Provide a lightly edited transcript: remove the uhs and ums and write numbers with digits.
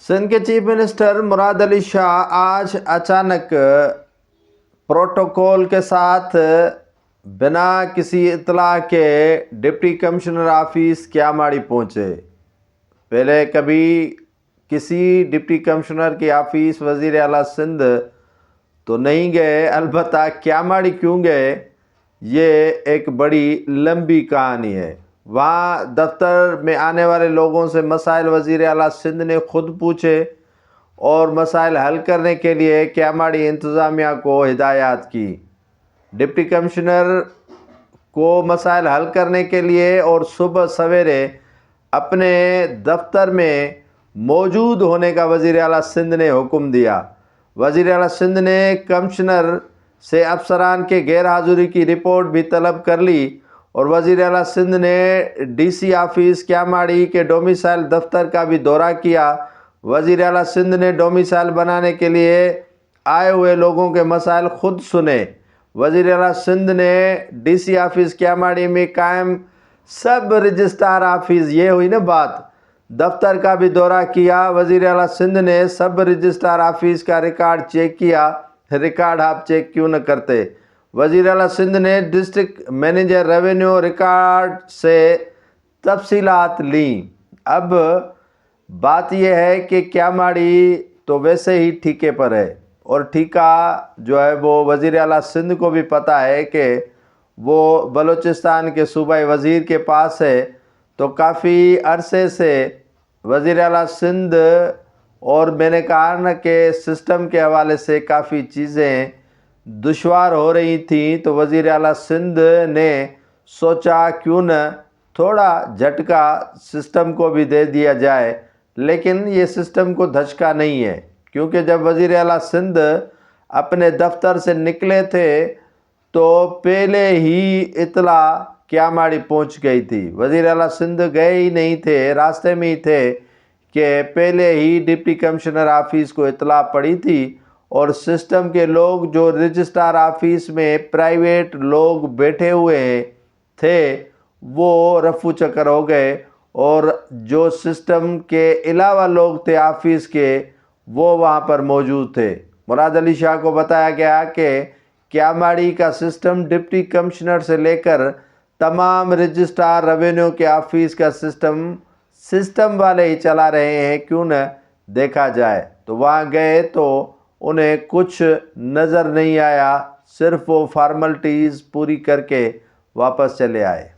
سندھ کے chief minister مراد علی شاہ آج اچانک پروٹوکول کے ساتھ بنا کسی اطلاع کے ڈپٹی کمشنر آفس کیاماڑی پہنچے۔ پہلے کبھی کسی ڈپٹی کمشنر کی آفس وزیر اعلیٰ سندھ تو نہیں گئے، البتہ کیاماڑی کیوں گئے یہ ایک بڑی لمبی کہانی ہے۔ وہاں دفتر میں آنے والے لوگوں سے مسائل وزیر اعلیٰ سندھ نے خود پوچھے اور مسائل حل کرنے کے لیے کیاماڑی انتظامیہ کو ہدایات کی۔ ڈپٹی کمشنر کو مسائل حل کرنے کے لیے اور صبح سویرے اپنے دفتر میں موجود ہونے کا وزیر اعلیٰ سندھ نے حکم دیا۔ وزیر اعلیٰ سندھ نے کمشنر سے افسران کے غیر حاضری کی رپورٹ بھی طلب کر لی اور وزیر اعلیٰ سندھ نے ڈی سی آفس کیاماڑی کے ڈومیسائل دفتر کا بھی دورہ کیا۔ وزیر اعلیٰ سندھ نے ڈومیسائل بنانے کے لیے آئے ہوئے لوگوں کے مسائل خود سنے۔ وزیر اعلیٰ سندھ نے ڈی سی آفس کیاماڑی میں قائم سب رجسٹرار آفس، یہ ہوئی نا بات، دفتر کا بھی دورہ کیا۔ وزیر اعلیٰ سندھ نے سب رجسٹرار آفس کا ریکارڈ چیک کیا۔ ریکارڈ آپ چیک کیوں نہ کرتے؟ وزیر اعلیٰ سندھ نے ڈسٹرکٹ مینیجر ریونیو ریکارڈ سے تفصیلات لیں۔ اب بات یہ ہے کہ کیاماڑی تو ویسے ہی ٹھیکے پر ہے اور ٹھیکہ جو ہے وہ وزیر اعلیٰ سندھ کو بھی پتہ ہے کہ وہ بلوچستان کے صوبائی وزیر کے پاس ہے، تو کافی عرصے سے وزیر اعلیٰ سندھ اور میں نے کہا نا کہ سسٹم کے حوالے سے کافی چیزیں دشوار ہو رہی تھیں، تو وزیر اعلیٰ سندھ نے سوچا کیوں نہ تھوڑا جھٹکا سسٹم کو بھی دے دیا جائے، لیکن یہ سسٹم کو دھچکا نہیں ہے، کیونکہ جب وزیر اعلیٰ سندھ اپنے دفتر سے نکلے تھے تو پہلے ہی اطلاع کیاماڑی پہنچ گئی تھی۔ وزیر اعلیٰ سندھ گئے ہی نہیں تھے، راستے میں ہی تھے کہ پہلے ہی ڈپٹی کمشنر آفس کو اطلاع پڑی تھی اور سسٹم کے لوگ جو رجسٹرار آفس میں پرائیویٹ لوگ بیٹھے ہوئے تھے وہ رفو چکر ہو گئے، اور جو سسٹم کے علاوہ لوگ تھے آفس کے وہ وہاں پر موجود تھے۔ مراد علی شاہ کو بتایا گیا کہ کیاماڑی کا سسٹم ڈپٹی کمشنر سے لے کر تمام رجسٹرار ریونیو کے آفس کا سسٹم والے ہی چلا رہے ہیں، کیوں نہ دیکھا جائے۔ تو وہاں گئے تو انہیں کچھ نظر نہیں آیا، صرف وہ فارملٹیز پوری کر کے واپس چلے آئے۔